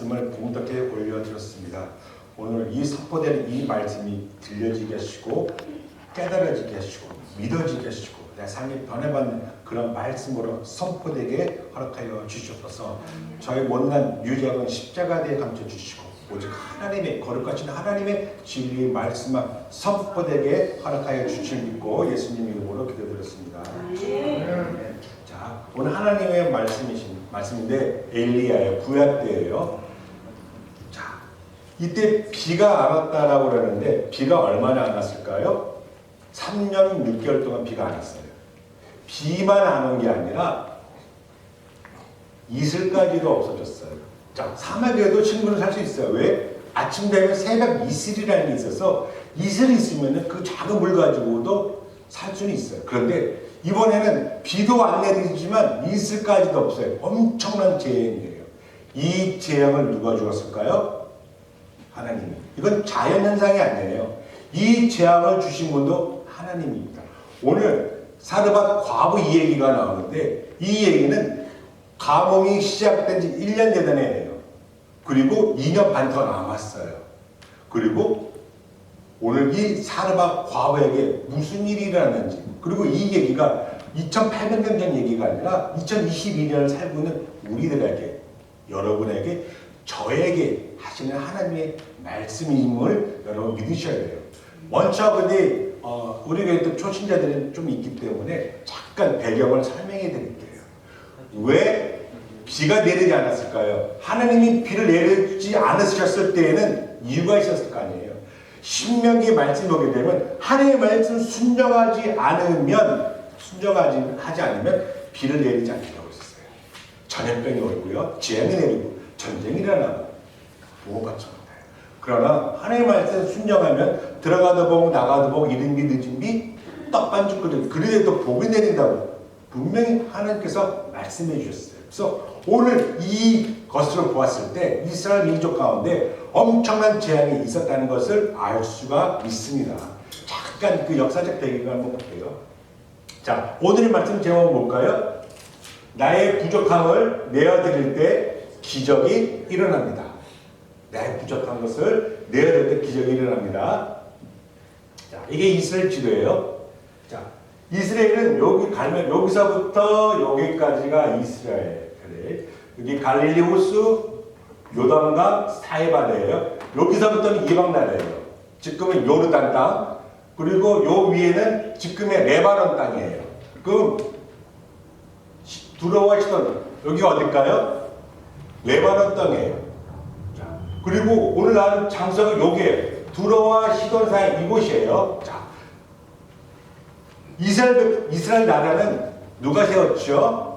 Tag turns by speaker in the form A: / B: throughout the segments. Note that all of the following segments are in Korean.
A: 말씀을 봉독해 올려드렸습니다. 오늘 이 선포되는 이 말씀이 들려지게 하시고 깨달아지게 하시고 믿어지게 하시고 내 삶이 변해받는 그런 말씀으로 선포되게 허락하여 주시옵소서. 저희 못난 유력은 십자가에 감춰주시고 오직 하나님의 거룩하신 하나님의 진리의 말씀만 선포되게 허락하여 주실 믿고 예수님 이름으로 기도드렸습니다. 자, 오늘 하나님의 말씀인데 엘리야의 구약 때예요. 자, 이때 비가 안 왔다라고 그러는데 비가 얼마나 안 왔을까요? 3년 6개월 동안 비가 안 왔어요. 비만 안 온 게 아니라 이슬까지도 없어졌어요. 자, 사막에도 친구는 살 수 있어요. 왜? 아침 되면 새벽 이슬이라는 게 있어서 이슬이 있으면 그 작은 물 가지고도 살 수는 있어요. 그런데 이번에는 비도 안 내리지만 이슬까지도 없어요. 엄청난 재앙이에요. 이 재앙을 누가 주었을까요? 하나님이. 이건 자연현상이 아니에요. 이 재앙을 주신 분도 하나님입니다. 오늘 사르밧 과부 이 얘기가 나오는데 이 얘기는 감옥이 시작된 지 1년 전에예요. 그리고 2년 반 더 남았어요. 그리고 오늘 이 사르밧 과부에게 무슨 일이 일어났는지, 그리고 이 얘기가 2800년 전 얘기가 아니라 2022년을 살고 있는 우리들에게, 여러분에게, 저에게 하시는 하나님의 말씀임을 여러분 믿으셔야 돼요. 먼저 근데 우리 교회 초신자들은 좀 있기 때문에 잠깐 배경을 설명해 드릴게요. 왜 비가 내리지 않았을까요? 하나님이 비를 내리지 않으셨을 때에는 이유가 있었을 거 아니에요. 신명기 말씀 보게 되면 하나님의 말씀 순종하지 않으면 비를 내리지 않는다고 했었어요. 전염병이 오고요, 재앙이 내리고 전쟁이 일어나고 보호받지 못해요. 그러나 하나님의 말씀 순종하면 들어가도 보고 나가도 보고 이른 비 늦은 비 떡반죽 끓여 그래도 복이 내린다고 분명히 하나님께서 말씀해 주셨어요. 그래서 오늘 이것을 보았을 때 이스라엘 민족 가운데 엄청난 재앙이 있었다는 것을 알 수가 있습니다. 잠깐 그 역사적 배경을 한번 볼게요. 자, 오늘의 말씀 제목은 뭘까요? 나의 부족함을 내어드릴 때 기적이 일어납니다. 나의 부족한 것을 내어드릴 때 기적이 일어납니다. 자, 이게 이스라엘 지도예요. 자, 이스라엘은 여기 가면 여기서부터 여기까지가 이스라엘. 여기 갈릴리 호수, 요단강, 사해바다예요. 여기서부터는 이방 나라예요. 지금은 요르단 땅, 그리고 요 위에는 지금의 레바논 땅이에요. 그럼 두로와 시돈, 여기가 어딜까요? 레바논 땅이에요. 자, 그리고 오늘 나는 장소가 여기에요. 두로와 시돈 사이 이곳이에요. 자, 이스라엘 나라는 누가 세웠죠?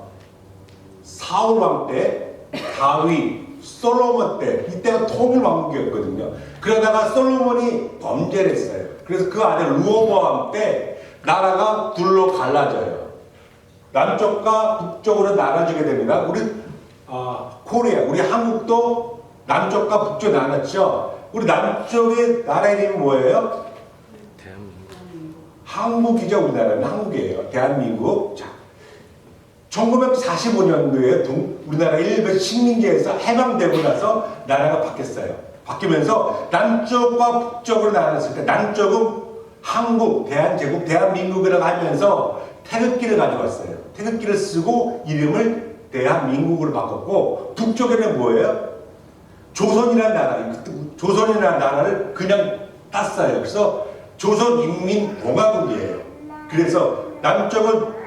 A: 사울 왕 때, 다윗, 솔로몬 때, 이때가 통일 왕국이었거든요. 그러다가 솔로몬이 범죄를 했어요. 그래서 그 아들 르호보암 때 나라가 둘로 갈라져요. 남쪽과 북쪽으로 나눠지게 됩니다. 우리 코리아, 우리 한국도 남쪽과 북쪽 나눴죠. 우리 남쪽의 나라 이름이 뭐예요? 한국이죠. 우리나라는 한국이에요. 대한민국. 자, 1945년도에 우리나라 일본 식민지에서 해방되고 나서 나라가 바뀌었어요. 바뀌면서 남쪽과 북쪽으로 나눴을 때 남쪽은 한국, 대한제국, 대한민국이라고 하면서 태극기를 가져왔어요. 태극기를 쓰고 이름을 대한민국으로 바꿨고, 북쪽에는 뭐예요? 조선이라는 나라, 조선이라는 나라를 그냥 땄어요. 그래서 조선인민공화국이에요. 그래서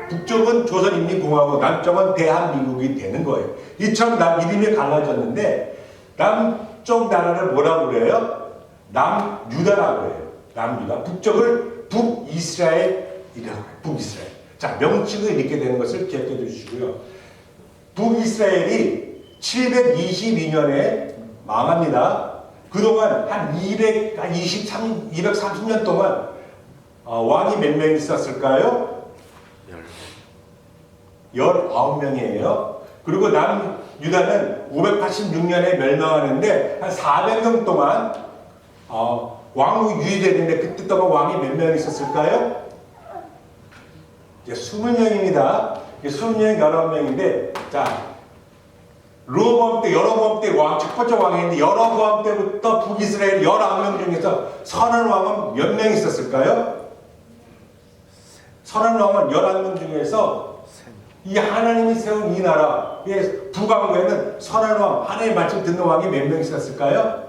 A: 북쪽은 조선인민공화국, 남쪽은 대한민국이 되는 거예요. 이처럼 이름이 갈라졌는데 남쪽 나라를 뭐라고 그래요? 남유다라고 해요. 남유다. 북쪽을 북이스라엘이라고 해요. 북이스라엘. 자, 명칭을 이렇게 되는 것을 기억해 주시고요. 북이스라엘이 722년에 망합니다. 그동안 한 230년 동안 왕이 몇 명 있었을까요? 19명이에요. 그리고 남유다는 586년에 멸망하는데 한 400년 동안 왕국 유지되는데 그때 동안 왕이 몇 명 있었을까요? 이제 20명입니다. 20명, 19명인데 자, 로보암 때, 여로보암 때 왕, 첫 번째 왕인데 여로보암 때부터 북이스라엘 19명 중에서 선한 왕은 몇 명 있었을까요? 선한 왕은 11명 중에서 이 하나님이 세운 이 나라의 북왕국에는 선한 왕, 하나님의 말씀 듣는 왕이 몇 명 있었을까요?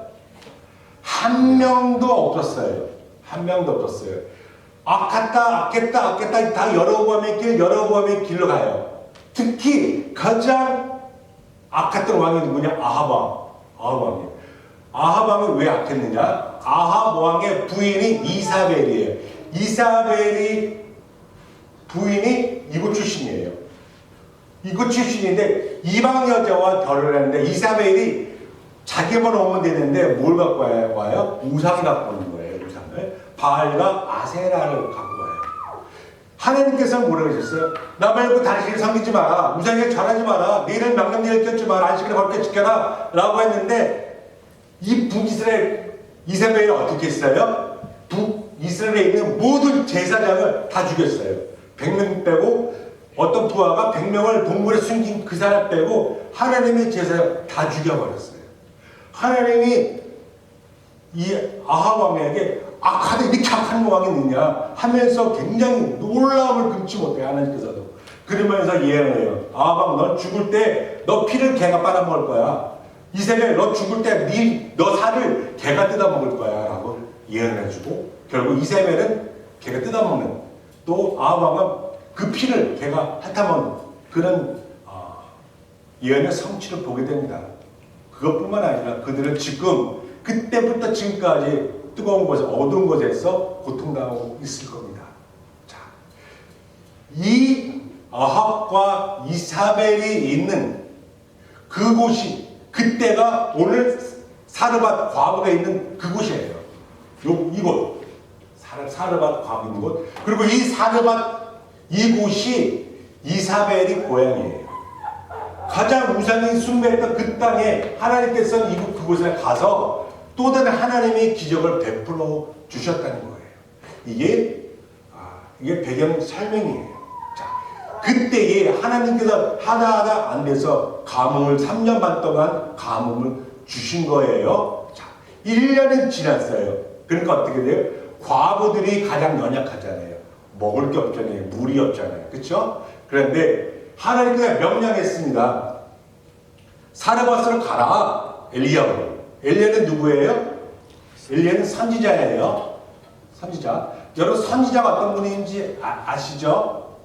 A: 한 명도 없었어요. 한 명도 없었어요. 악했다 다 여로보암의 길로 가요. 특히 가장 악했던 왕이 누구냐? 아합 왕이에요. 아합 왕이 왜 악했느냐? 아합 왕의 부인이 이사벨이에요. 이사벨이 부인이 이곳 출신이에요. 이곳 출신인데 이방 여자와 결혼을 했는데 이사벨이 자기만 오면 되는데 뭘 갖고 와요? 우상 갖고 오는 거예요. 우상을. 바알과 아세라를 갖고 와요. 하나님께서는 뭐라고 하셨어요? 나 말고 당신을 섬기지 마라. 우상에 절하지 마라. 너희는 명령대로 껴지 마라. 안식일을 거룩히 지켜라. 라고 했는데 이 북이스라엘 이사벨이 어떻게 했어요? 북이스라엘에 있는 모든 제사장을 다 죽였어요. 100명 빼고 어떤 부하가 100명을 동굴에 숨긴 그 사람 빼고 하나님의 제사장 다 죽여버렸어요. 하나님이 이 아합 왕에게 악하다 이렇게 악한 왕이 있느냐 하면서 굉장히 놀라움을 금치 못해요. 하나님께서도. 그러면서 예언을 해요. 아합 왕 넌 죽을 때 너 피를 개가 빨아먹을 거야. 이세벨 너 죽을 때 너 살을 개가 뜯어먹을 거야 라고 예언을 해주고 결국 이세벨은 개가 뜯어먹는 또 아합 왕은 그 피를 개가 핥아먹는 그런 예언의 성취를 보게 됩니다. 그것뿐만 아니라 그들은 지금 그때부터 지금까지 뜨거운 곳에 어두운 곳에서 고통당하고 있을 겁니다. 자, 이 아합과 이사벨이 있는 그곳이 그때가 오늘 사르밧 과부가 있는 그곳이에요. 이곳 사르밧 과부 있는 곳 그리고 이 사르밧 이곳이 이사벨이 고향이에요. 가장 우상이 숭배했던 그 땅에 하나님께서는 이곳 그곳에 가서 또 다른 하나님의 기적을 베풀어 주셨다는 거예요. 이게 배경 설명이에요. 자, 그때에 하나님께서 하나하나 안 돼서 가뭄을 3년 반 동안 가뭄을 주신 거예요. 자, 1년은 지났어요. 그러니까 어떻게 돼요? 과부들이 가장 연약하잖아요. 먹을 게 없잖아요. 물이 없잖아요. 그렇죠? 그런데 하나님께서 명령했습니다. 사르밧으로 가라. 엘리야는 누구예요? 엘리야는 선지자예요. 선지자. 여러분 선지자가 어떤 분인지 아시죠?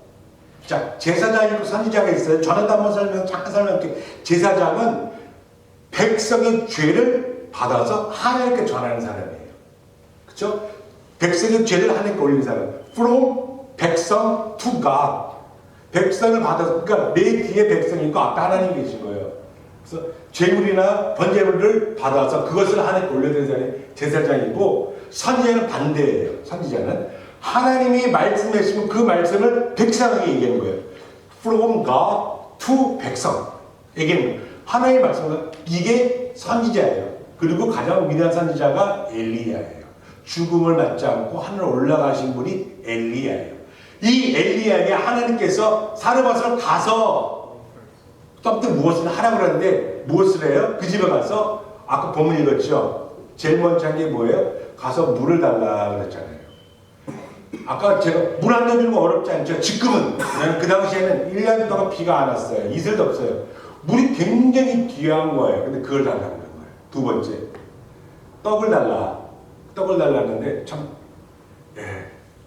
A: 자, 제사장이고 선지자가 있어요. 전에도 한번 잠깐 설명할게요. 제사장은 백성의 죄를 받아서 하나님께 전하는 사람이에요. 그렇죠? 백성의 죄를 하나님께 올리는 사람. From 백성 to God. 백성을 받아서, 그러니까 내 뒤에 백성이 있고 앞에 하나님이 계신 거예요. 그래서 제물이나 번제물을 받아서 그것을 하나님께 올려드리는 사람이 제사장이고 선지자는 반대예요. 선지자는 하나님이 말씀하시면 그 말씀을 백성에게 얘기하는 거예요. From God to 백성 얘기하는 거예요. 하나님의 말씀은 이게 선지자예요. 그리고 가장 위대한 선지자가 엘리야예요. 죽음을 맞지 않고 하늘 올라가신 분이 엘리야예요. 이 엘리야에게 하나님께서 사르밧으로 가서 그때 무엇을 하라고 그러는데 무엇을 해요? 그 집에 가서 아까 본문 읽었죠? 제일 먼저 한 게 뭐예요? 가서 물을 달라 그랬잖아요. 아까 제가 물 한 잔 주는 거 어렵지 않죠? 지금은 그 당시에는 1년 동안 비가 안 왔어요. 이슬도 없어요. 물이 굉장히 귀한 거예요. 근데 그걸 달라고 그런 거예요. 두 번째 떡을 달라는데 참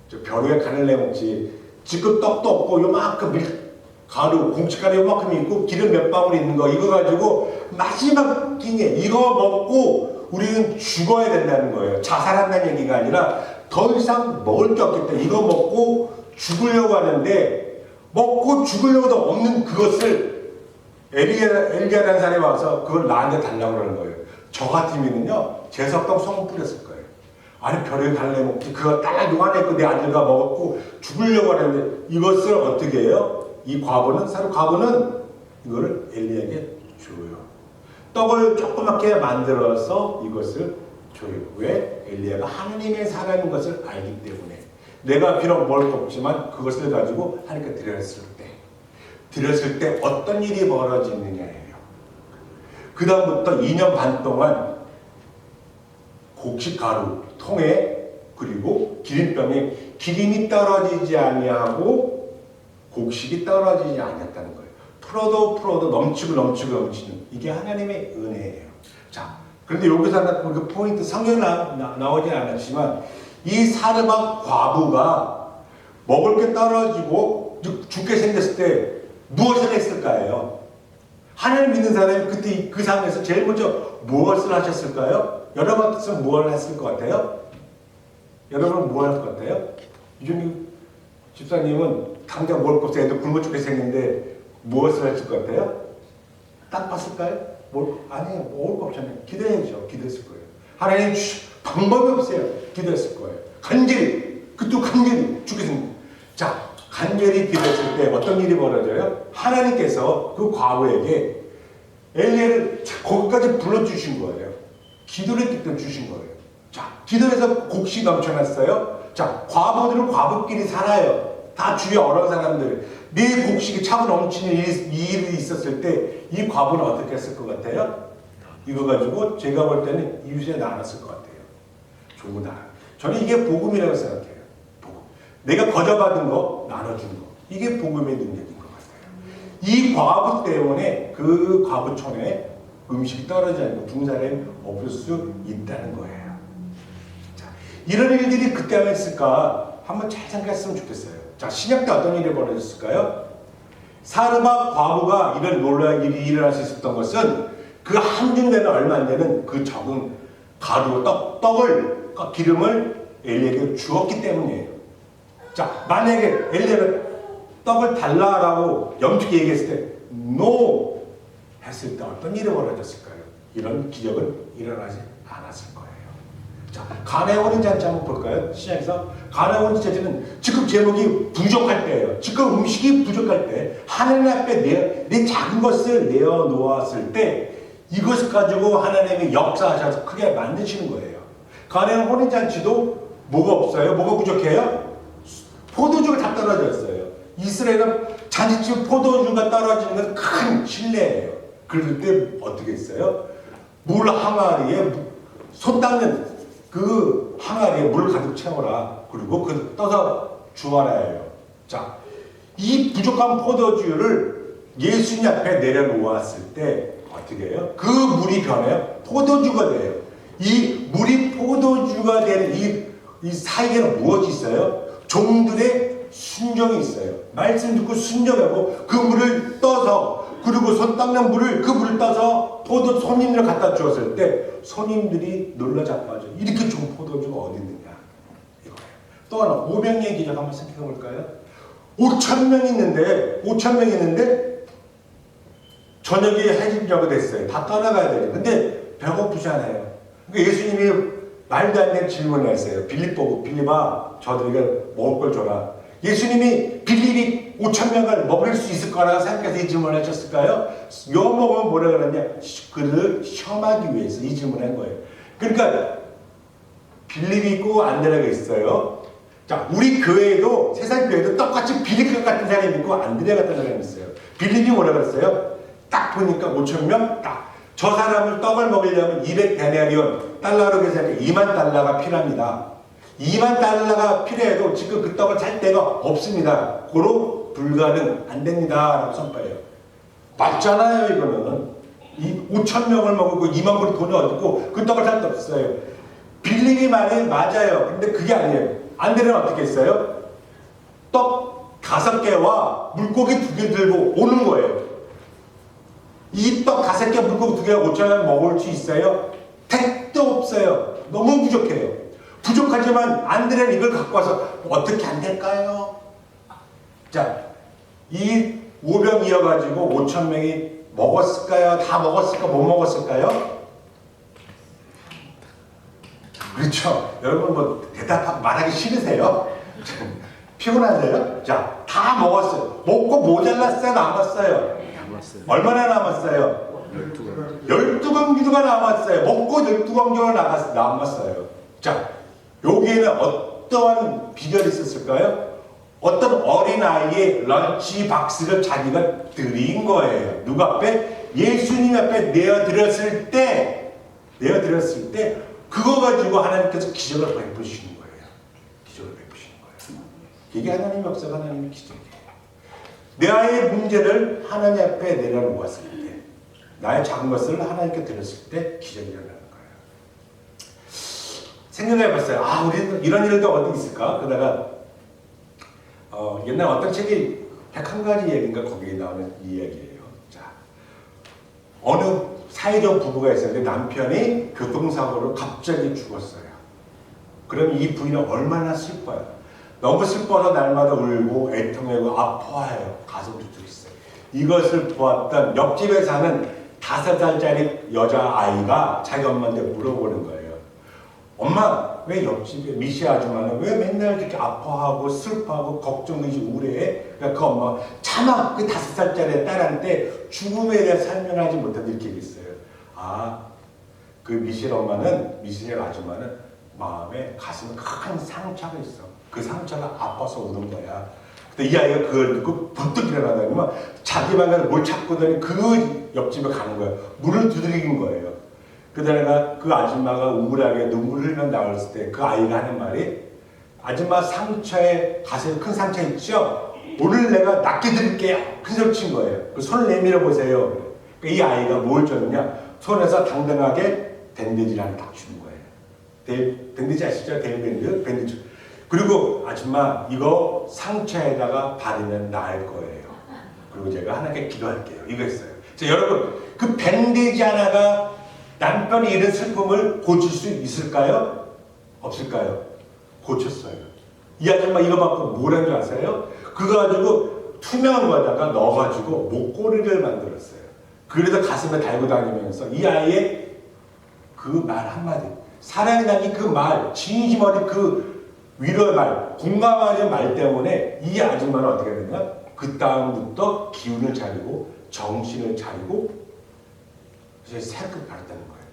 A: 저 벼룩에 간을 내먹지 지금 떡도 없고 요만큼 가루 공치가루 요만큼 있고 기름 몇 방울 있는 거 이거 가지고 마지막 끼니에 이거 먹고 우리는 죽어야 된다는 거예요. 자살한다는 얘기가 아니라 더 이상 먹을 게 없기 때문에 이거 먹고 죽으려고 하는데 먹고 죽으려고도 없는 그것을 엘리야라는 사람이 와서 그걸 나한테 달라고 그러는 거예요. 저 같으면요 제석동 소금 뿌렸을 거예요. 아니 벼룩에 갈래 먹지 그거 딱 요만했고 내 아들과 먹었고 죽으려고 하는데 이것을 어떻게 해요? 이 과부는 이거를 엘리야에게 줘요. 떡을 조그맣게 만들어서 이것을 줘요. 왜? 엘리야가 하나님의 사람인 것을 알기 때문에 내가 비록 먹을 거 없지만 그것을 가지고 하나님께 드렸을 때 어떤 일이 벌어지느냐예요. 그 다음부터 2년 반 동안 곡식 가루 통에 그리고 기름병에 기름이 떨어지지 아니하고 곡식이 떨어지지 않았다는 거예요. 풀어도 넘치는 이게 하나님의 은혜예요. 자, 그런데 여기서 하나 그 포인트 성경에 나오진 않았지만 이 사르밧 과부가 먹을 게 떨어지고 죽게 생겼을 때 무엇을 했을까요? 하나님 믿는 사람이 그때 그 상황에서 제일 먼저 무엇을 하셨을까요? 여러분 같으면 무엇을 했을 것 같아요? 여러분은 뭐 할 것 같아요? 이준희 집사님은 당장 먹을 거 없어. 애들 굶어 죽게 생겼는데 무엇을 했을 것 같아요? 딱 봤을까요? 아니, 먹을 거 없잖아요. 기도해야죠. 기도했을 거예요. 하나님 방법이 없어요. 기도했을 거예요. 간절히 죽게 생겼어요. 자, 간절히 기도했을 때 어떤 일이 벌어져요? 하나님께서 그 과부에게 엘리야를 거기까지 불러주신 거예요. 기도를 했기 때문에 주신 거예요. 자, 기도해서 곡식 넘쳐났어요. 자, 과부들은 과부끼리 살아요. 다 주위에 어려운 사람들. 네 곡식이 차고 넘치는 이 일이 있었을 때 이 과부는 어떻게 했을 것 같아요? 이거 가지고 제가 볼 때는 이웃에 나눴을 것 같아요. 좋은 나라. 저는 이게 복음이라고 생각해요. 복음. 내가 거저받은 거 나눠주는 거. 이게 복음의 능력인 것 같아요. 이 과부 때문에 그 과부촌에 음식이 떨어지지 않고 죽은 사람이 없을 수 있다는 거예요. 자, 이런 일들이 그때 하면 있을까? 한번 잘 생각했으면 좋겠어요. 자, 신약 때 어떤 일이 벌어졌을까요? 사르밧 과부가 이런 놀라운 일이 일어날 수 있었던 것은 그 한 줌대는 얼마 안 되는 그 적은 가루, 떡을, 기름을 엘리에게 주었기 때문이에요. 자, 만약에 엘리야가 떡을 달라라고 염치게 얘기했을 때 NO 했을 때 어떤 일이 벌어졌을까요? 이런 기적은 일어나지 않았을 거예요. 자, 가나의 혼인 잔치 한번 볼까요? 시장에서 가나의 혼인 잔치는 지금 제목이 부족할 때예요. 지금 음식이 부족할 때 하나님 앞에 내 작은 것을 내어놓았을 때 이것을 가지고 하나님이 역사하셔서 크게 만드시는 거예요. 가나의 혼인 잔치도 뭐가 없어요? 뭐가 부족해요? 포도주가 다 떨어졌어요. 이스라엘은 잔치집 포도주가 떨어지는 건 큰 신뢰예요. 그럴 때 어떻게 했어요? 물 항아리에 손 닦는 그 항아리에 물 가득 채워라. 그리고 그 떠서 주어라 해요. 자, 이 부족한 포도주를 예수님 앞에 내려놓았을 때 어떻게 해요? 그 물이 변해요. 포도주가 돼요. 이 물이 포도주가 되는 이 사이에는 무엇이 있어요? 종들의 순종이 있어요. 말씀 듣고 순종하고 그 물을 떠서 그리고 손 닦는 물을 그 물을 떠서 포도 손님들 갖다 주었을 때 손님들이 놀라 자빠져. 이렇게 좋은 포도주가 어디 있느냐 이거예요. 또 하나 500명의 기적 한번 생각해 볼까요? 5,000명 있는데 저녁에 해진저가 됐어요. 다 떠나가야 돼요. 근데 배고프잖아요. 그러니까 예수님이 말도 안 되는 질문을 했어요. 빌립 보고 빌립아 저들에게 먹을 걸 줘라. 예수님이 빌립이 5,000명을 먹일 수 있을 거라고 생각해서 이 질문을 하셨을까요? 요목은 뭐라 그러냐? 그를 시험하기 위해서 이 질문을 한 거예요. 그러니까 빌립이 있고 안드레가 있어요. 자, 우리 교회에도 세상 교회에도 똑같이 빌립 같은 사람이 있고 안드레 같은 사람이 있어요. 빌립이 뭐라 그랬어요? 딱 보니까 5,000명 딱. 저 사람을 떡을 먹이려면 200데나리온 달러로 계산해 2만 달러가 필요합니다. 2만 달러가 필요해도 지금 그 떡을 살 데가 없습니다. 고로 불가능 안 됩니다. 라고 선포해요. 맞잖아요, 이거는. 이 5,000명을 먹고 2만 불 돈이 어딨고 그 떡을 살 데 없어요. 빌립이 말이 맞아요. 근데 그게 아니에요. 안드레는 어떻게 했어요? 떡 5개와 물고기 2개 들고 오는 거예요. 이 떡 5개, 물고기 2개가 5,000원 먹을 수 있어요? 택도 없어요. 너무 부족해요. 부족하지만 안드레는 이걸 갖고 와서 어떻게 안 될까요? 자, 이 5병이어가지고 5,000명이 먹었을까요? 다 먹었을까? 못 먹었을까요? 그렇죠. 여러분 뭐 대답 말하기 싫으세요? 피곤하세요? 자, 다 먹었어요. 먹고 모자랐어요? 남았어요? 얼마나 남았어요? 12광주가 남았어요. 먹고 12광주가 남았어요. 자, 여기에는 어떠한 비결이 있었을까요? 어떤 어린아이의 런치 박스를 자기가 드린 거예요. 누구 앞에? 예수님 앞에 내어드렸을 때 그거 가지고 하나님께서 기적을 베푸시는 거예요. 기적을 베푸시는 거예요. 이게 하나님의 역사가 하나님의 기적이에요. 내 아이의 문제를 하나님 앞에 내려놓았을 때, 나의 작은 것을 하나님께 드렸을 때 기적이 일어나는 거예요. 생각해봤어요. 우리 이런 일도 어디 있을까? 그러다가 옛날 어떤 책이 101가지 얘기인가 거기에 나오는 이야기예요. 자, 어느 사회적 부부가 있었는데 남편이 교통사고로 갑자기 죽었어요. 그럼 이 부인은 얼마나 슬퍼요. 너무 슬퍼서 날마다 울고 애통하고 아파해요. 가슴 두드렸어요. 이것을 보았던 옆집에 사는 5살짜리 여자아이가 자기 엄마한테 물어보는 거예요. 엄마, 왜 옆집에 미시 아줌마는 왜 맨날 이렇게 아파하고 슬퍼하고 걱정이지 우울해? 그러니까 그 엄마가 차마 그 5살짜리 딸한테 죽음에 대해 설명하지 못해서 이렇게 얘기했어요. 그 미실 엄마는, 미실 아줌마는 마음에 가슴에 큰 상처가 있어. 그 상처가 아파서 우는 거야. 근데 이 아이가 그걸 듣고 번뜩 일어나더니만 자기 방에서 뭘 찾고더니 그 옆집에 가는 거예요. 문을 두드리는 거예요. 그러다가 그 아줌마가 우울하게 눈물 흘리며 나왔을 때 그 아이가 하는 말이, 아줌마 상처에 가슴에 큰 상처 있죠? 오늘 내가 낫게 드릴게요. 큰 소리 친 거예요. 그 손을 내밀어 보세요. 이 아이가 뭘 줬느냐? 손에서 당당하게 밴드지를 하나 딱 주는 거예요. 밴드지 아시죠? 밴드지. 그리고 아줌마 이거 상처에다가 바르면 나을 거예요. 그리고 제가 하나님께 기도할게요. 이거 했어요. 자, 여러분, 그 밴드지 하나가 남편이 이런 슬픔을 고칠 수 있을까요? 없을까요? 고쳤어요. 이 아줌마 이거 받고 뭘 한 줄 아세요? 그거 가지고 투명한 거에다가 넣어가지고 목걸이를 만들었어요. 그래서 가슴에 달고 다니면서 이 아이의 그 말 한마디, 사랑이 담긴 그 말, 진심 어린 그 위로의 말, 공감하는 말 때문에 이 아줌마는 어떻게 됐냐? 그 다음부터 기운을 차리고 정신을 차리고 새롭게 바랐다는 거예요.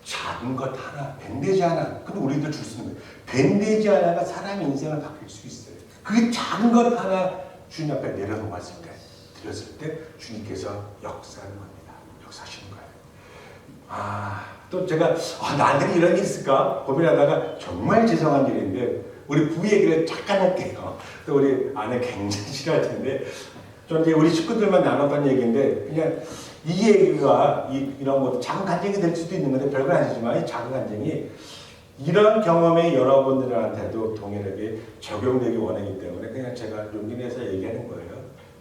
A: 작은 것 하나, 밴드지 하나, 근데 우리도 줄 수 있는 거예요. 밴드지 하나가 사람의 인생을 바뀔 수 있어요. 그 작은 것 하나 주님 앞에 내려놓았을 때, 드렸을 때 주님께서 역사하는 겁니다. 역사하시는 거예요. 또 제가 나한테 이런 일 있을까 고민하다가 정말 죄송한 일인데 우리 부 얘기를 잠깐 할게요. 또 우리 아내 굉장히 싫어할 텐데 좀 이제 우리 식구들만 나눴던 얘기인데 그냥 이 얘기가 이런 것도 작은 간증이 될 수도 있는 건데 별건 아니지만 이 작은 간증이 이런 경험이 여러분들한테도 동일하게 적용되기 원하기 때문에 그냥 제가 용기 내서 얘기하는 거예요.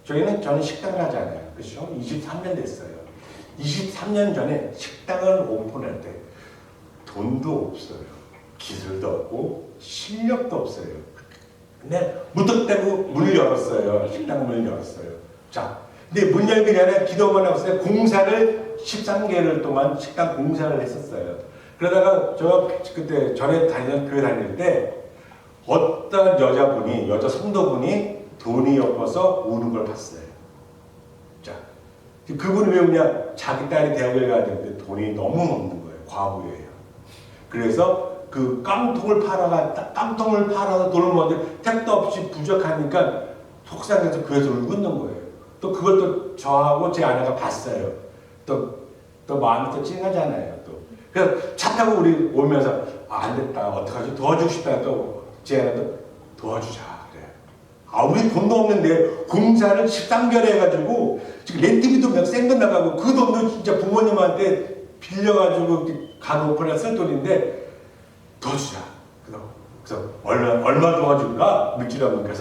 A: 저는 식당을 하잖아요. 그렇죠? 23년 됐어요. 23년 전에 식당을 오픈할 때 돈도 없어요. 기술도 없고 실력도 없어요. 근데 무턱대고 문을 열었어요. 식당 문을 열었어요. 자, 근데 문 열기 전에 기도만 하고 있어요. 공사를 13개월 동안 식당 공사를 했었어요. 그러다가 저 그때 전에 다니던 교회 다닐 때 어떤 여자 성도분이 돈이 없어서 우는 걸 봤어요. 자, 그분이 왜 우냐? 자기 딸이 대학을 가야 되는데 돈이 너무 없는 거예요. 과부예요. 그래서 그 깡통을 팔아서 돈을 모았는데 택도 없이 부족하니까 속상해서 교회에서 울고 있는 거예요. 또 그걸 또 저하고 제 아내가 봤어요. 또 마음이 또 찡하잖아요. 또 그래서 차 타고 우리 오면서 안 됐다. 어떡하지? 도와주고 싶다. 또 제 아내도 도와주자. 우리 돈도 없는데 공사를 13개월 해가지고 지금 렌트비도 몇 센 건 나가고 그 돈도 진짜 부모님한테 빌려가지고 간 오픈을 쓸 돈인데 도와주자. 그래서 얼마 도와줄까? 물질없는.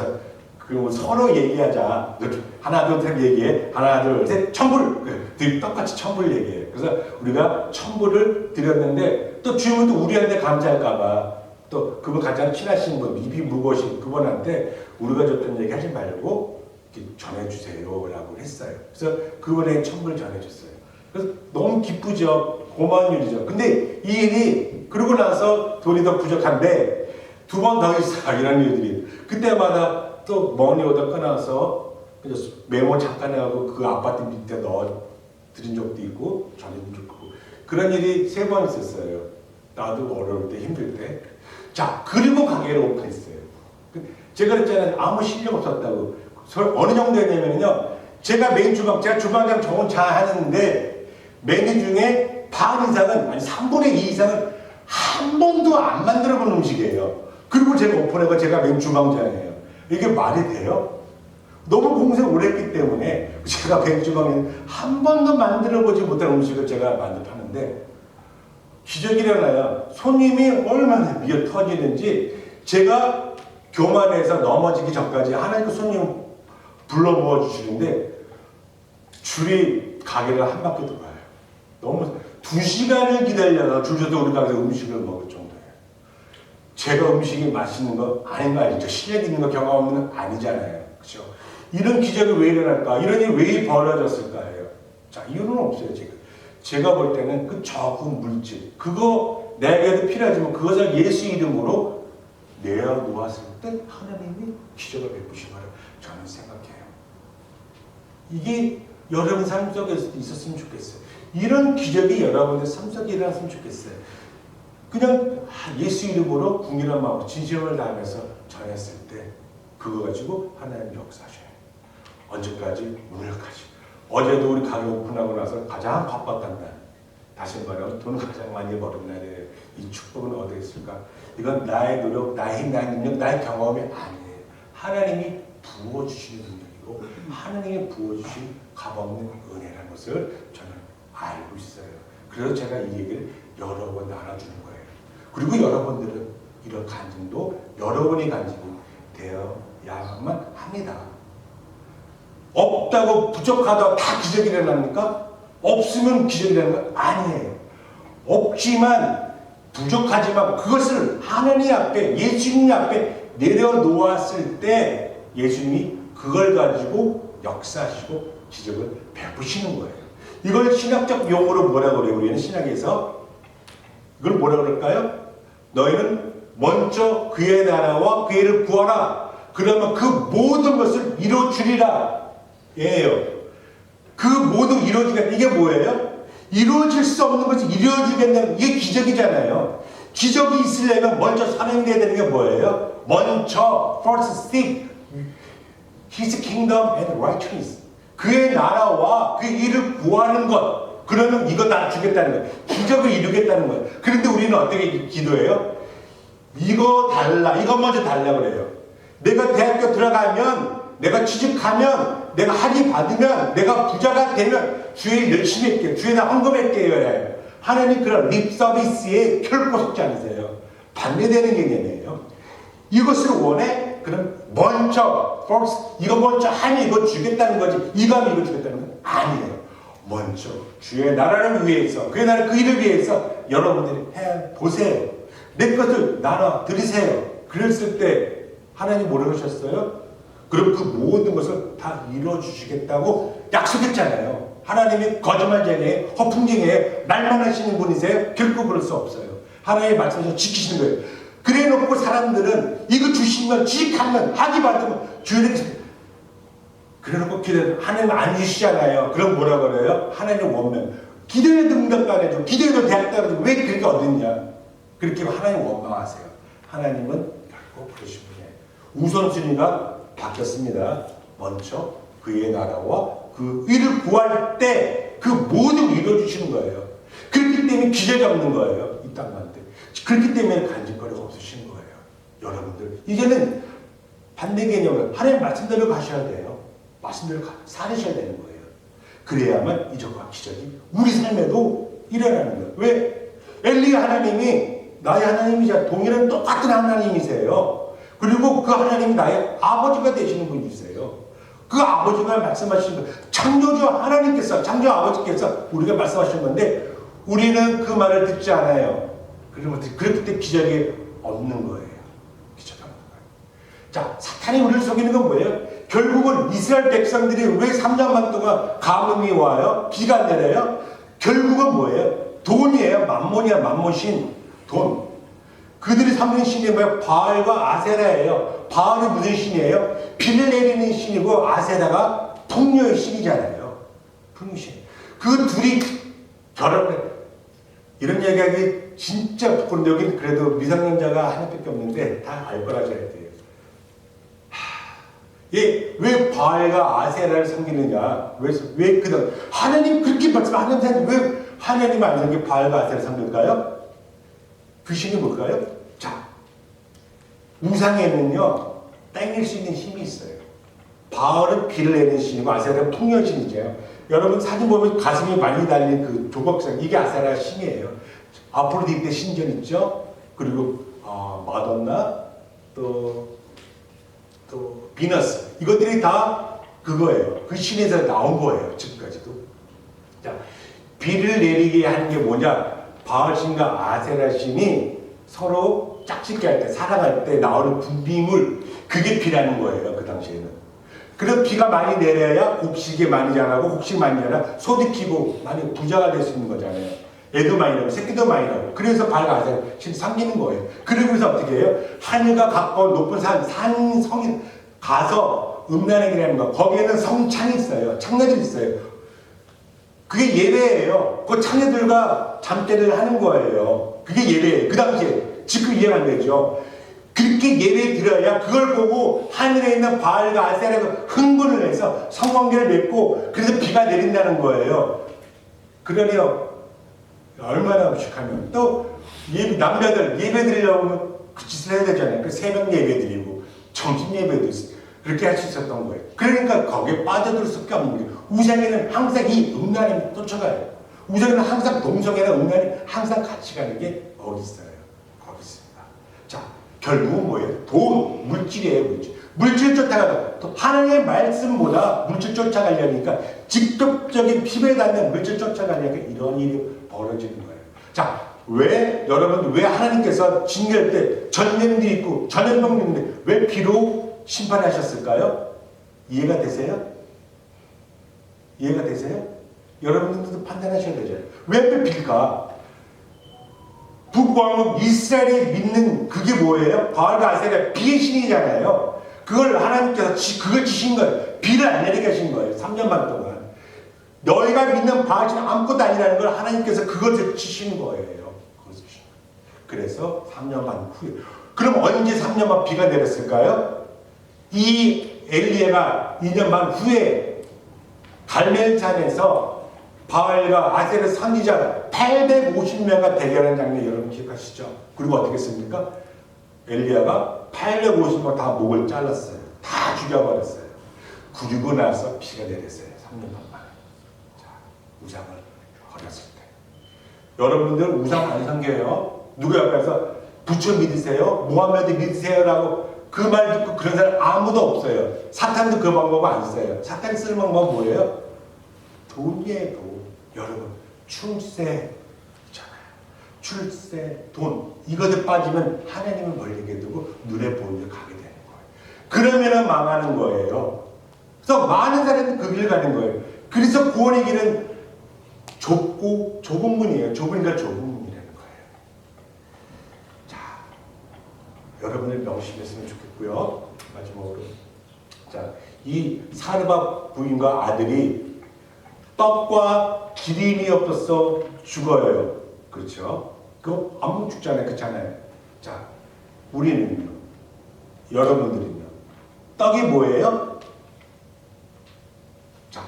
A: 그리고 서로 얘기하자. 하나 둘 셋 얘기해. 하나 둘 셋 천불. 똑같이 천불 얘기해. 그래서 우리가 천불을 드렸는데 또 주님은 또 우리한테 감사할까봐 또 그분 가장 친하신 분, 입이 무거우신 그분한테 우리가 줬던 얘기 하지 말고 전해주세요 라고 했어요. 그래서 그분에게 천불을 전해줬어요. 그래서 너무 기쁘죠. 고마운 일이죠. 근데 이 일이 그러고 나서 돈이 더 부족한데 2번 더 있어. 이런 일들이. 그때마다 또 머니 오더 끊어서 메모 잠깐 해가고 그 아파트 밑에 넣어 드린 적도 있고 전해준 적도 있고 그런 일이 3번 있었어요. 나도 어려울 때 힘들 때. 자, 그리고 가게를 오픈했어요. 제가 그랬잖아요. 아무 실력 없었다고. 어느 정도였냐면요. 제가 메인 주방, 제가 주방장 정원 잘 하는데 메뉴 중에 반 이상은, 아니 3분의 2 이상은 한 번도 안 만들어 본 음식이에요. 그리고 제가 오픈해가 제가 메인 주방장이에요. 이게 말이 돼요? 너무 공세 오래 했기 때문에 제가 메인 주방에 한 번도 만들어 보지 못한 음식을 제가 파는데 기적이 일어나요. 손님이 얼마나 미어 터지는지 제가 교만해서 넘어지기 전까지 하나님 손님 불러 모아 주시는데 줄이 가게를 한 바퀴 돌아요. 너무 2시간을 기다려서 줄 서서 우리 가게에서 음식을 먹을 정도예요. 제가 음식이 맛있는 거 아닌 거 아니죠. 실력 있는 거 경험 없는 거 아니잖아요. 그렇죠? 이런 기적이 왜 일어날까? 이런 일이 왜 벌어졌을까요? 자, 이유는 없어요. 제가 볼 때는 그 적은 물질, 그거 내게도 필요하지만 그것을 예수 이름으로 내어놓았을 때 하나님이 기적을 베푸신 거라고 저는 생각해요. 이게 여러분 삶 속에서도 있었으면 좋겠어요. 이런 기적이 여러분의 삶 속에 일어났으면 좋겠어요. 그냥 예수 이름으로 궁일한 마음으로 진심을 다하면서 전했을 때 그거 가지고 하나님 역사하셔요. 언제까지? 오늘까지. 어제도 우리 가게 오픈하고 나서 가장 바빴단 날. 다시 말하면 돈을 가장 많이 버는 날이에요. 이 축복은 어디에 있을까? 이건 나의 노력, 나의 능력, 나의 경험이 아니에요. 하나님이 부어주시는 능력이고 하나님이 부어주신 값없는 은혜라는 것을 저는 알고 있어요. 그래서 제가 이 얘기를 여러 번 나눠주는 거예요. 그리고 여러분들은 이런 간증도 여러분이 간증이 되어야만 합니다. 없다고 부족하다고 다 기적이 일어납니까? 없으면 기적이 일어나는 거 아니에요. 없지만 부족하지만 그것을 하나님 앞에 예수님 앞에 내려놓았을 때 예수님이 그걸 가지고 역사하시고 기적을 베푸시는 거예요. 이걸 신학적 용어로 뭐라고 그래요? 우리는 신학에서 이걸 뭐라고 그럴까요? 너희는 먼저 그의 나라와 그의 일을 구하라. 그러면 그 모든 것을 이루어주리라. 예요. 그 모든 이루어지겠다. 이게 뭐예요? 이루어질 수 없는 것을 이루어주겠다는 이게 기적이잖아요. 기적이 있으려면 먼저 선행돼야 되는 게 뭐예요? 먼저 first seek His kingdom and righteousness. 그의 나라와 그의 일을 구하는 것. 그러면 이거 다 주겠다는 거예요. 기적을 이루겠다는 거예요. 그런데 우리는 어떻게 기도해요? 이거 달라. 이거 먼저 달라 그래요. 내가 대학교 들어가면, 내가 취직하면, 내가 학위 받으면, 내가 부자가 되면 주의 일 열심히 할게요. 주의 나 헌금할게요. 하나님 그런 립 서비스에 결코 속지 않으세요. 반대되는 개념이에요. 이것을 원해? 그럼 먼저 first 이거 먼저 하면 이거 주겠다는 거지. 이거 하면 이거 주겠다는 건 아니에요. 먼저 주의 나라를 위해서 그의 나라 그 일을 위해서 여러분들이 해 보세요. 내 것을 나눠 드리세요. 그랬을 때 하나님 뭐라고 하셨어요? 그럼 그 모든 것을 다 이루어주시겠다고 약속했잖아요. 하나님이 거짓말쟁이에요. 허풍쟁이에요. 말만 하시는 분이세요? 결코 그럴 수 없어요. 하나님의 말씀을 지키시는 거예요. 그래 놓고 사람들은 이거 주시면 지식하면 하기 받으면 주님에게 그래 놓고 기도해도 하나님 안 주시잖아요. 그럼 뭐라 그래요? 하나님 원망. 기도해도 응답도 안 해주고 기도해도 대답도 안 해주고 왜 그렇게 어딨냐. 그렇게 하나님 원망하세요. 하나님은 결코 그러신 분이에요. 우선순위가 바뀌었습니다. 먼저 그의 나라와 그 일을 구할 때 그 모든 이루어주시는 거예요. 그렇기 때문에 기적이 없는 거예요. 이 땅한테. 그렇기 때문에 간직거리가 없으신 거예요. 여러분들 이제는 반대 개념으로 하나님 말씀대로 가셔야 돼요. 말씀대로 살으셔야 되는 거예요. 그래야만 이적과 기적이 우리 삶에도 일어나는 거예요. 왜? 엘리 하나님이 나의 하나님이자 동일한 똑같은 하나님이세요. 그리고 그 하나님이 나의 아버지가 되시는 분이세요. 그 아버지가 말씀하신 거, 창조주 하나님께서, 창조 아버지께서 우리가 말씀하신 건데 우리는 그 말을 듣지 않아요. 그렇기 때문에 기적이 없는 거예요. 기적이 없는 거예요. 자, 사탄이 우리를 속이는 건 뭐예요? 결국은 이스라엘 백성들이 왜 3년만 동안 가뭄이 와요? 비가 내려요? 결국은 뭐예요? 돈이에요. 만몬이야, 만몬신. 돈. 그들이 삼는 신이 뭐예요? 바알과 아세라예요. 바알이 무슨 신이에요? 비를 내리는 신이고 아세라가 풍요의 신이잖아요. 풍요신. 그 둘이 결혼을 이런 얘기하기 진짜 부끄러운데 여기 그래도 미성년자가 하나밖에 없는데 다 알 거라셔야 돼요. 예, 왜 바알과 아세라를 섬기느냐? 왜 그런 하나님 그렇게 말씀하는데 왜 하나님 안 섬기 바알과 아세라를 섬길까요? 그 신이 뭘까요? 자, 우상에는요 땡길 수 있는 힘이 있어요. 바알은 비를 내는 신이고 아세라는 풍년신이죠. 여러분 사진 보면 가슴이 많이 달린 그 조각상 이게 아세라 신이에요. 아프로디테 신전 있죠. 그리고 마돈나 또 비너스 이것들이 다 그거예요. 그 신에서 나온 거예요. 지금까지도. 자, 비를 내리게 하는 게 뭐냐? 바알 신과 아세라 신이 서로 짝짓기 할 때, 사랑할 때 나오는 분비물 그게 비라는 거예요. 그 당시에는. 그래서 비가 많이 내려야 곡식이 많이 자라고 곡식 많이 자라 소득 키고 많이 부자가 될 수 있는 거잖아요. 애도 많이 나고 새끼도 많이 나고 그래서 바알과 아세라 신 섬기는 거예요. 그러면서 어떻게 해요? 하늘과 가까운 높은 성이 가서 음란행이라는 거 거기에는 성창이 있어요. 창녀들이 있어요. 그게 예배예요. 그 창녀들과 잠자리를 하는 거예요. 그게 예배예요. 그 당시에 지금 이해가 안 되죠. 그렇게 예배에 드려야 그걸 보고 하늘에 있는 바알과 아세라가 흥분을 해서 성관계를 맺고 그래서 비가 내린다는 거예요. 그러면 얼마나 무식하면 또 남자들 예배 드리려고 하면 그 짓을 해야 되잖아요. 그 새벽 예배 드리고 점심 예배도 그렇게 할 수 있었던 거예요. 그러니까 거기에 빠져들 수밖에 없는 거예요. 우상에는 항상 이 음란이 쫓아가요. 우상에는 항상 동성애나 음란이 항상 같이 가는 게 어디 있어요? 거기 있습니다. 자, 결국은 뭐예요? 돈, 물질이에요. 물질 쫓아가다. 또 하나님의 말씀보다 물질 쫓아가려니까 직접적인 피부에 닿는 물질 쫓아가려니까 이런 일이 벌어지는 거예요. 자, 여러분 왜 하나님께서 징계할 때 전염도 있고 전염병도 있는데 왜 비로 심판하셨을까요? 이해가 되세요? 이해가 되세요? 여러분들도 판단하셔야 되잖아요. 왜 비가? 북왕국 이스라엘이 믿는 그게 뭐예요? 바알과 아세라 비의 신이잖아요. 그걸 하나님께서 그걸 지신 거예요. 비를 안 내리게 하신 거예요. 3년 반 동안. 너희가 믿는 바알 신 아무것도 아니라는 걸 하나님께서 그것을 지신 거예요. 그래서 3년 반 후에. 그럼 언제 3년 반 비가 내렸을까요? 이 엘리야가 2년 반 후에 갈멜산에서 바알과 아세라 선지자 850명과 대결하는 장면 여러분 기억하시죠? 그리고 어떻게 했습니까? 엘리야가 850명 다 목을 잘랐어요. 다 죽여버렸어요. 그리고 나서 비가 내렸어요. 3년 반 만에. 자, 우상을 버렸을 때. 여러분들 우상 안 섬겨요? 누구 옆에서 부처 믿으세요? 무함메드 믿으세요라고 그 말 듣고 그런 사람 아무도 없어요. 사탄도 그 방법 안 써요. 사탄이 쓰는 방법은 뭐예요? 돈이에요, 돈. 여러분, 출세 있잖아요. 출세, 돈. 이것에 빠지면 하나님을 멀리게 두고 눈에 보이는 데 가게 되는 거예요. 그러면은 망하는 거예요. 그래서 많은 사람들이 그 길을 가는 거예요. 그래서 구원의 길은 좁고 좁은 문이에요. 좁으니까 좁은 문이라는 거예요. 자, 여러분들 명심했으면 좋겠고요. 마지막으로, 자, 이 사르밧 부인과 아들이 떡과 기름이 없어서 죽어요. 그렇죠? 그거 안 죽잖아요. 그렇잖아요. 자, 우리는요, 여러분들은요, 떡이 뭐예요? 자,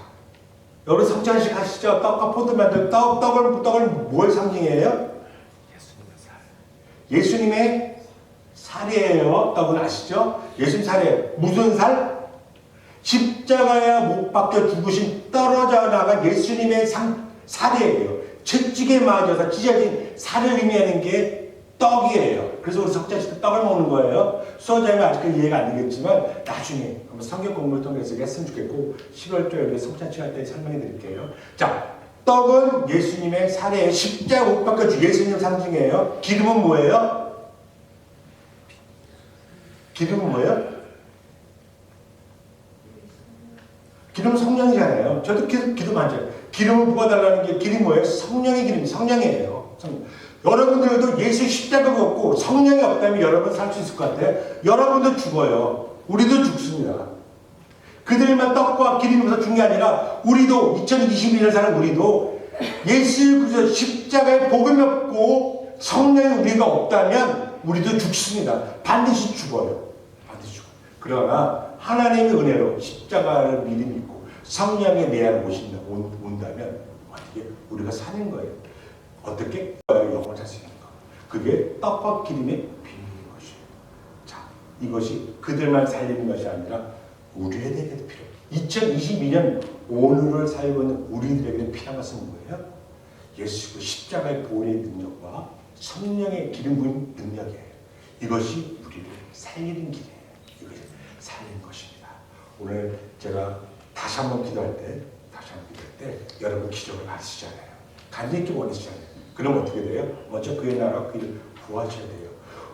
A: 여러분 성찬식 하시죠? 떡과 포도 만들 떡을 뭘 상징해요? 예수님의 살. 예수님의 살이에요. 떡은 아시죠? 예수님 살이에요. 무슨 살? 십자가에 못 박혀 죽으신 떨어져 나간 예수님의 살이에요. 채찍에 맞아서 찢어진 살을 의미하는 게 떡이에요. 그래서 우리 석자식 때 떡을 먹는 거예요. 수호자면 아직까지 이해가 안 되겠지만 나중에 한번 성경 공부를 통해서 했으면 좋겠고 10월달에 성찬식 할 때 설명해 드릴게요. 자, 떡은 예수님의 살이에요. 십자가 못 박혀 죽 예수님 상징이에요. 기름은 뭐예요? 기름은 뭐예요? 기름은 성령이잖아요. 저도 기름 안 줘요. 기름을 부어달라는 게 기름이 뭐예요? 성령의 기름이 성령이에요. 여러분들도 예수 십자가가 없고 성령이 없다면 여러분 살 수 있을 것 같아요? 여러분도 죽어요. 우리도 죽습니다. 그들만 떡과 기름에서 죽는 게 아니라 우리도 2021년 사는 우리도 예수 그리스도 십자가에 복음이 없고 성령의 우리가 없다면 우리도 죽습니다. 반드시 죽어요. 반드시 죽어요. 그러나 하나님의 은혜로 십자가를 미리 믿고 성령의 내 안에 온다면 어떻게 우리가 사는 거예요. 어떻게 영원을 살 수 있는 거. 그게 떡과 기름의 비밀인 것이에요. 자, 이것이 그들만 살리는 것이 아니라 우리에게도 필요해요. 2022년 오늘을 살고 있는 우리들에게는 필요한 것은 뭐예요? 예수 그 십자가의 보혈의 능력과 성령의 기름 부은 능력이에요. 이것이 우리를 살리는 길이에요. 이것이 살리는 것입니다. 오늘 제가 다시 한번 기도할 때 여러분 기적을 받으시잖아요. 간절히 원하시잖아요. 그럼 어떻게 돼요? 먼저 그의 나라와 그를 구하셔야 돼요.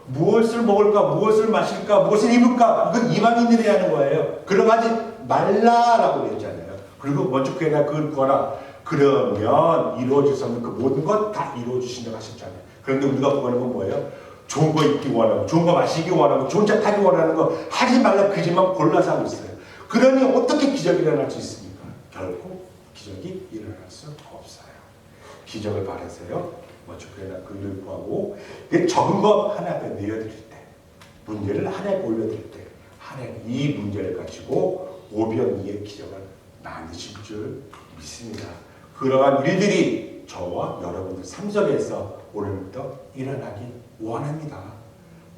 A: 무엇을 먹을까, 무엇을 마실까, 무엇을 입을까, 이건 이방인들이 하는 거예요. 그러지 말라라고 했잖아요. 그리고 먼저 그의 나라와 그를 구하라. 그러면 이루어질 수 없는 그 모든 것 다 이루어주신다고 하셨잖아요. 그런데 우리가 구하는 건 뭐예요? 좋은 거 입기 원하고, 좋은 거 마시기 원하고, 좋은 차 타기 원하는 거 하지 말라 그 집만 골라서 하고 있어요. 그러니 어떻게 기적이 일어날 수 있습니까? 결코 기적이 일어날 수 없어요. 기적을 바라세요. 먼저 그의 그를 구하고, 적은 거 하나 앞에 내어드릴 때, 문제를 하나에 올려드릴 때, 하나님 이 문제를 가지고 오병이의 기적을 만드실 줄 믿습니다. 그러한 일들이 저와 여러분들 삶 속에서 오늘부터 일어나기 원합니다.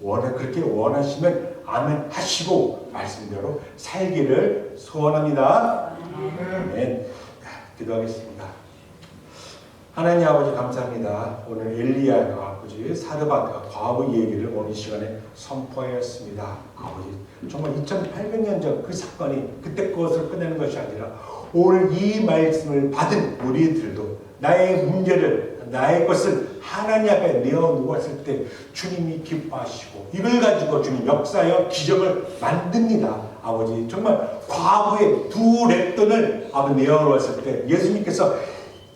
A: 그렇게 원하시면 아멘 하시고 말씀대로 살기를 소원합니다. 아멘. 기도하겠습니다. 하나님 아버지 감사합니다. 오늘 엘리야 아버지 사르밧 과부 얘기를 오늘 시간에 선포하였습니다. 아버지 정말 2800년 전 그 사건이 그때 그것을 끝내는 것이 아니라 오늘 이 말씀을 받은 우리들도 나의 문제를 나의 것을 하나님 앞에 내어놓았을 때 주님이 기뻐하시고 이걸 가지고 주님 역사여 기적을 만듭니다. 아버지 정말 과부의 2랩돈을 아버지 내어놓았을 때 예수님께서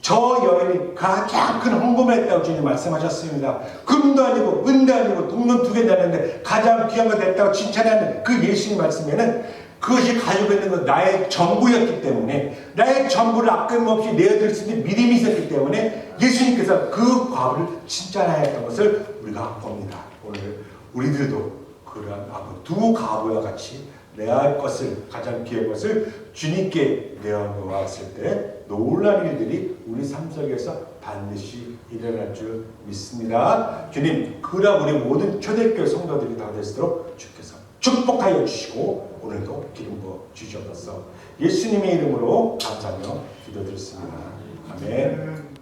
A: 저 여인이 가장 큰 헌금을 했다고 주님 말씀하셨습니다. 금도 아니고 은도 아니고 돈은 2개 나는데 가장 귀한 거 됐다고 칭찬하는 그 예수님 말씀에는 그것이 가지고 있는 건 나의 전부였기 때문에 나의 전부를 아낌없이 내어드릴 수 있는 믿음이 있었기 때문에 예수님께서 그 과부를 칭찬하였던 것을 우리가 봅니다. 오늘 우리들도 그러한 두 과부와 같이 내할 것을 가장 귀한 것을 주님께 내어놓았을 때 놀라운 일들이 우리 삶 속에서 반드시 일어날 줄 믿습니다. 주님, 그러한 우리 모든 초대교회 성도들이 다 되도록 주께서 축복하여 주시고 오늘도 기름 부어 주시옵소서. 예수님의 이름으로 감사하며 기도드렸습니다. 아멘.